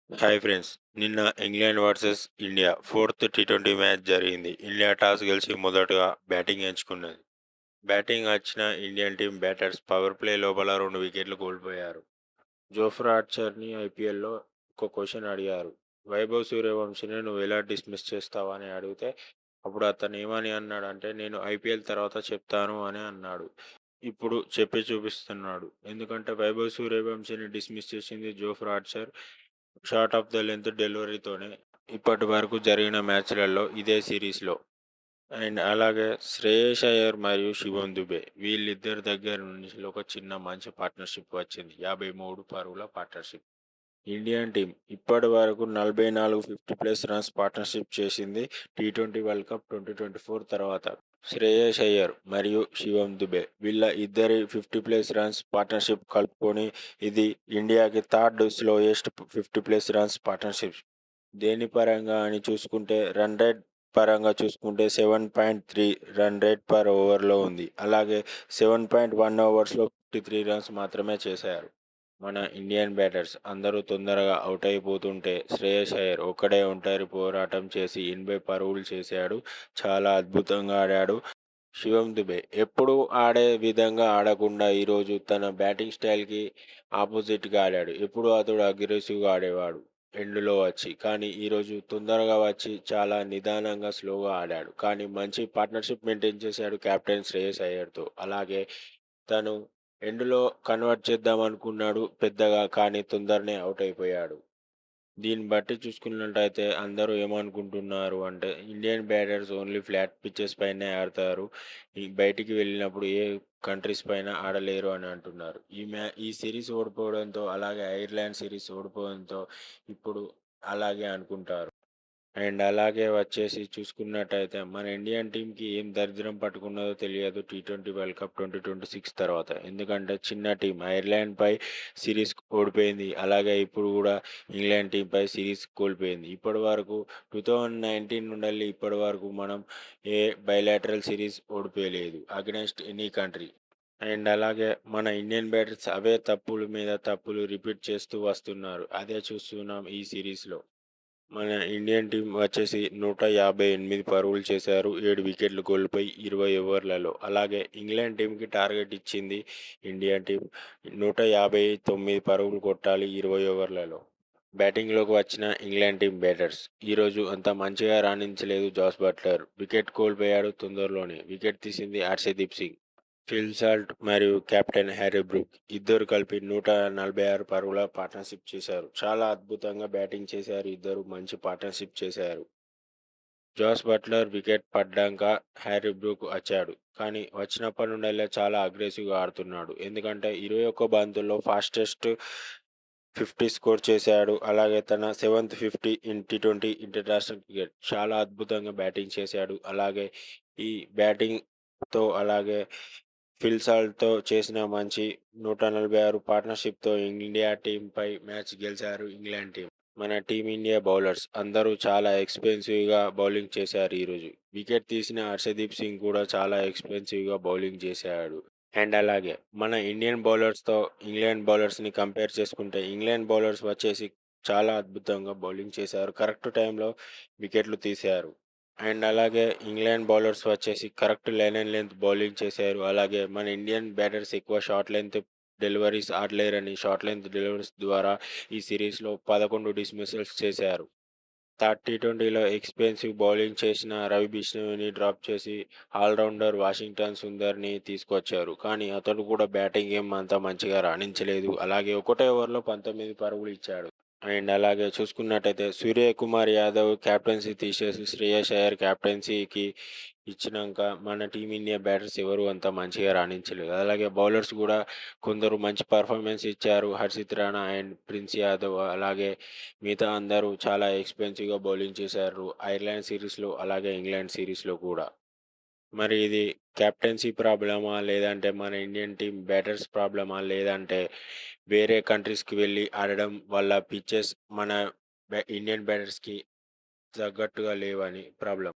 Hi friends. నిన్న England versus India fourth టీ20 match జరిగింది. ఇండియా టాస్ గెలిచి మొదటగా బ్యాటింగ్ ఎంచుకున్నది. బ్యాటింగ్ వచ్చిన Indian team batters power play లోపల 2 వికెట్లు కోల్పోయారు. జోఫ్రా ఆర్చర్‌ని ఐపీఎల్‌లో ఒక క్వెషన్ అడిగారు. వైభవ్ సూర్యవంశీని నువ్వెలా డిస్మిస్ చేస్తావు అని అడిగితే, అప్పుడు అతను ఏమని అన్నాడంటే, నేను ఐపీఎల్ తర్వాత చెప్తాను అని అన్నాడు. ఇప్పుడు చెప్పి చూపిస్తున్నాడు. ఎందుకంటే వైభవ్ సూర్యవంశీని డిస్మిస్ చేసింది Jofra Archer short of the length డెలివరీతోనే. ఇప్పటి వరకు జరిగిన మ్యాచ్‌లలో ఇదే సిరీస్‌లో. అండ్ అలాగే శ్రేయస్ అయ్యర్ మరియు శివం దుబే వీళ్ళిద్దరి దగ్గర నుంచి ఒక చిన్న మంచి పార్ట్నర్‌షిప్ వచ్చింది. 53 పరుగుల పార్ట్నర్‌షిప్. ఇండియన్ టీమ్ ఇప్పటి వరకు 44 50+ రన్స్ పార్ట్నర్‌షిప్ చేసింది టీ20 వరల్డ్ కప్ 2024 తర్వాత. శ్రేయస్ అయ్యర్ మరియు శివం దుబే వీళ్ళ ఇద్దరి 50+ రన్స్ పార్ట్నర్‌షిప్ కలుపుకొని ఇది ఇండియాకి థర్డ్ స్లోయెస్ట్ 50+ రన్స్ పార్ట్నర్‌షిప్. దేని పరంగా అని చూసుకుంటే రన్ రేట్ పరంగా చూసుకుంటే 7.3 రన్ రేట్ పర్ ఓవర్‌లో ఉంది. అలాగే 7.1 ఓవర్స్‌లో 53 రన్స్ మాత్రమే చేశారు. మన ఇండియన్ బ్యాటర్స్ అందరూ తొందరగా అవుట్ అయిపోతుంటే శ్రేయస్ అయ్యర్ ఒక్కడే ఒంటరి పోరాటం చేసి 80 పరుగులు చేశాడు. చాలా అద్భుతంగా ఆడాడు. శివం దుబే ఎప్పుడూ ఆడే విధంగా ఆడకుండా ఈరోజు తన బ్యాటింగ్ స్టైల్‌కి ఆపోజిట్‌గా ఆడాడు. ఎప్పుడూ అతడు అగ్రెసివ్‌గా ఆడేవాడు ఎండ్‌లో వచ్చి. కానీ ఈరోజు తొందరగా వచ్చి చాలా నిదానంగా స్లోగా ఆడాడు. కానీ మంచి పార్ట్నర్‌షిప్ మెయింటైన్ చేశాడు కెప్టెన్ శ్రేయస్ అయ్యర్‌తో. అలాగే తను ఎండ్‌లో కన్వర్ట్ చేద్దామనుకున్నాడు పెద్దగా, కానీ తొందరనే అవుట్ అయిపోయాడు. దీన్ని బట్టి చూసుకున్నట్టయితే అందరూ ఏమనుకుంటున్నారు అంటే, Indian batters only flat pitches పైనే ఆడతారు. ఈ బయటికి వెళ్ళినప్పుడు ఏ కంట్రీస్ పైన ఆడలేరు అని అంటున్నారు. ఈ సిరీస్ ఓడిపోవడంతో, అలాగే ఐర్లాండ్ సిరీస్ ఓడిపోవడంతో ఇప్పుడు అలాగే అనుకుంటారు. అండ్ అలాగే వచ్చేసి చూసుకున్నట్టయితే మన ఇండియన్ టీంకి ఏం దరిద్రం పట్టుకున్నదో తెలియదు టీ20 వరల్డ్ కప్ 2026 తర్వాత. ఎందుకంటే చిన్న టీం ఐర్లాండ్‌పై సిరీస్ ఓడిపోయింది. అలాగే ఇప్పుడు కూడా ఇంగ్లాండ్ టీంపై సిరీస్ కోల్పోయింది. ఇప్పటివరకు 2019 నుండెల్లి ఇప్పటివరకు మనం ఏ బైలాటరల్ సిరీస్ ఓడిపోయలేదు అగైన్స్ట్ ఎనీ కంట్రీ. అండ్ అలాగే మన ఇండియన్ బ్యాటర్స్ అవే తప్పుల మీద తప్పులు రిపీట్ చేస్తూ వస్తున్నారు. అదే చూస్తున్నాం ఈ సిరీస్‌లో. మన ఇండియన్ టీం వచ్చేసి 158 పరుగులు చేశారు. 7 వికెట్లు కోల్పోయి 20 ఓవర్లలో. అలాగే ఇంగ్లాండ్ టీంకి టార్గెట్ ఇచ్చింది ఇండియన్ టీం 159 పరుగులు కొట్టాలి 20 ఓవర్లలో. బ్యాటింగ్‌లోకి వచ్చిన ఇంగ్లాండ్ టీం బ్యాటర్స్ ఈరోజు అంత మంచిగా రాణించలేదు. జాస్ బట్లర్ వికెట్ కోల్పోయాడు తొందరలోనే. వికెట్ తీసింది హర్షదీప్ సింగ్. ఫిల్ సాల్ట్ మరియు కెప్టెన్ హ్యారీ బ్రూక్ ఇద్దరు కలిపి 146 పరుగుల పార్ట్నర్షిప్ చేశారు. చాలా అద్భుతంగా బ్యాటింగ్ చేశారు. ఇద్దరు మంచి పార్ట్నర్షిప్ చేశారు. జాస్ బట్లర్ వికెట్ పడ్డాక హ్యారీ బ్రూక్ వచ్చాడు. కానీ వచ్చినప్పటి నుండల్లా చాలా అగ్రెసివ్‌గా ఆడుతున్నాడు. ఎందుకంటే 21 బంతుల్లో ఫాస్టెస్ట్ 50 స్కోర్ చేశాడు. అలాగే తన seventh 50 in T20 international cricket. చాలా అద్భుతంగా బ్యాటింగ్ చేశాడు. అలాగే ఈ బ్యాటింగ్‌తో అలాగే ఫిల్ సాల్ట్‌తో చేసిన మంచి 146 పార్ట్నర్‌షిప్‌తో ఇండియా టీమ్‌పై మ్యాచ్ గెలిచారు ఇంగ్లాండ్ టీమ్. మన టీమిండియా బౌలర్స్ అందరూ చాలా ఎక్స్‌పెన్సివ్‌గా బౌలింగ్ చేశారు ఈరోజు. వికెట్ తీసిన హర్షదీప్ సింగ్ కూడా చాలా ఎక్స్‌పెన్సివ్‌గా బౌలింగ్ చేశాడు. అండ్ అలాగే మన ఇండియన్ బౌలర్స్‌తో ఇంగ్లాండ్ బౌలర్స్‌ని కంపేర్ చేసుకుంటే ఇంగ్లాండ్ బౌలర్స్ వచ్చేసి చాలా అద్భుతంగా బౌలింగ్ చేశారు. కరెక్ట్ టైంలో వికెట్లు తీశారు. అండ్ అలాగే ఇంగ్లాండ్ బౌలర్స్ వచ్చేసి correct line and length bowling చేశారు. అలాగే మన ఇండియన్ బ్యాటర్స్ ఎక్కువ షార్ట్ లెంత్ డెలివరీస్ ఆడలేరని షార్ట్ లెంత్ డెలివరీస్ ద్వారా ఈ సిరీస్‌లో 11 డిస్మిసల్స్ చేశారు. థర్డ్ టీ20లో ఎక్స్‌పెన్సివ్ బౌలింగ్ చేసిన రవి బిష్ణోయిని డ్రాప్ చేసి ఆల్రౌండర్ వాషింగ్టన్ సుందర్‌ని తీసుకొచ్చారు. కానీ అతడు కూడా బ్యాటింగ్ ఏం అంత మంచిగా రాణించలేదు. అలాగే ఒకటే ఓవర్‌లో 19 పరుగులు ఇచ్చాడు. అండ్ అలాగే చూసుకున్నట్టయితే సూర్యకుమార్ యాదవ్ కెప్టెన్సీ తీసేసి శ్రేయస్ అయ్యర్ కెప్టెన్సీకి ఇచ్చినాక మన టీమిండియా బ్యాటర్స్ ఎవరు అంత మంచిగా రాణించలేదు. అలాగే బౌలర్స్ కూడా కొందరు మంచి పర్ఫార్మెన్స్ ఇచ్చారు. హర్షిత్ రాణా అండ్ ప్రిన్స్ యాదవ్ అలాగే మిగతా అందరూ చాలా ఎక్స్పెన్సివ్‌గా బౌలింగ్ చేశారు. ఐర్లాండ్ సిరీస్‌లో అలాగే ఇంగ్లాండ్ సిరీస్‌లో కూడా. మరి ఇది కెప్టెన్సీ ప్రాబ్లమా? లేదంటే మన ఇండియన్ టీమ్ బ్యాటర్స్ ప్రాబ్లమా? లేదంటే వేరే కంట్రీస్‌కి వెళ్లి ఆడడం వల్ల పిచెస్ మన ఇండియన్ బ్యాటర్స్‌కి తగ్గట్టుగా లేవని ప్రాబ్లమ్?